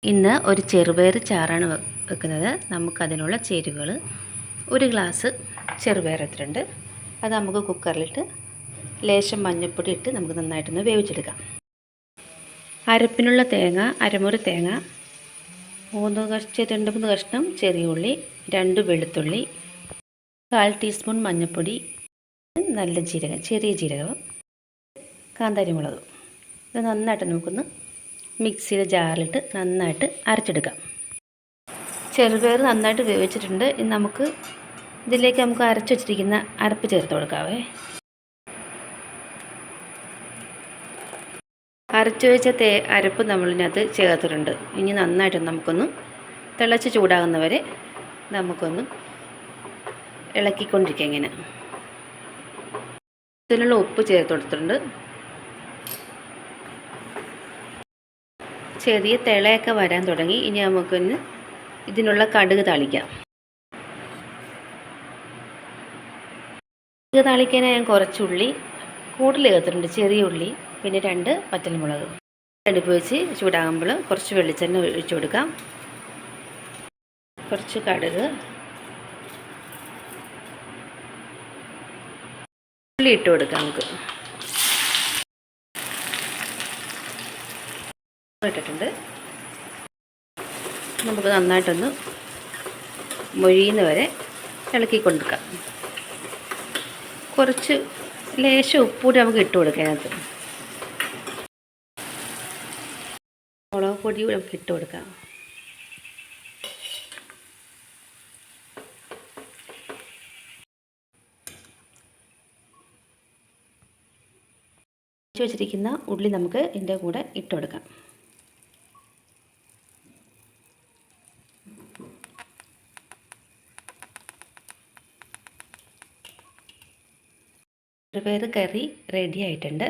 ഇന്ന് ഒരു ചെറുപയർ ചാറാണ് വെക്കുന്നത്. നമുക്കതിനുള്ള ചേരുവകൾ: ഒരു ഗ്ലാസ് ചെറുപയർ എടുത്തിട്ടുണ്ട്. അത് നമുക്ക് കുക്കറിലിട്ട് ലേശം മഞ്ഞൾപ്പൊടി ഇട്ട് നമുക്ക് നന്നായിട്ടൊന്ന് വേവിച്ചെടുക്കാം. അരപ്പിനുള്ള തേങ്ങ, അരമുറി തേങ്ങ, 2-3 കഷ്ണം ചെറിയ ഉള്ളി, 2 വെളുത്തുള്ളി, 1/4 ടീസ്പൂൺ മഞ്ഞൾപ്പൊടി, നല്ല ജീരകം, ചെറിയ ജീരകം, കാന്താരി മുളക്. ഇത് നന്നായിട്ട് നമുക്കൊന്ന് മിക്സിയുടെ ജാറിലിട്ട് നന്നായിട്ട് അരച്ചെടുക്കാം. ചെറുപയർ നന്നായിട്ട് വേവിച്ചിട്ടുണ്ട്. ഇനി നമുക്ക് ഇതിലേക്ക് അരച്ച് വെച്ചിരിക്കുന്ന അരപ്പ് ചേർത്ത് കൊടുക്കാവേ. അരച്ച് വെച്ച അരപ്പ് നമ്മളിതിനകത്ത് ചേർത്തിട്ടുണ്ട്. ഇനി നന്നായിട്ട് നമുക്കൊന്ന് തിളച്ച് ചൂടാകുന്നവരെ നമുക്കൊന്ന് ഇളക്കിക്കൊണ്ടിരിക്കുക. ഇങ്ങനെ ഇതിനുള്ള ഉപ്പ് ചേർത്ത് കൊടുത്തിട്ടുണ്ട്. ചെറിയ തിളയൊക്കെ വരാൻ തുടങ്ങി. ഇനി നമുക്കൊന്ന് ഇതിനുള്ള കടുക് താളിക്കാം. കടുക് താളിക്കാനായി ഞാൻ കുറച്ചുള്ളി കൂടുതൽ ചേർത്തിട്ടുണ്ട്, ചെറിയ ഉള്ളി, പിന്നെ 2 പച്ചമുളക്. അടുപ്പ് വെച്ച് ചൂടാകുമ്പോൾ കുറച്ച് വെളിച്ചെണ്ണ ഒഴിച്ചു കൊടുക്കാം. കുറച്ച് കടുക്, ഉള്ളി ഇട്ട് കൊടുക്കാം. ഇട്ടിട്ടുണ്ട്. നമുക്ക് നന്നായിട്ടൊന്ന് മൊഴിയുന്ന വരെ ഇളക്കിക്കൊടുക്കാം. കുറച്ച് ലേശം ഉപ്പൂടി നമുക്ക് ഇട്ട് കൊടുക്കാം. അതിനകത്ത് മുളക് പൊടി നമുക്ക് ഇട്ട് കൊടുക്കാം. വെച്ചിരിക്കുന്ന ഉള്ളി നമുക്ക് ഇതിൻ്റെ കൂടെ ഇട്ട് കൊടുക്കാം. ചെറുപയർ കറി റെഡി ആയിട്ടുണ്ട്.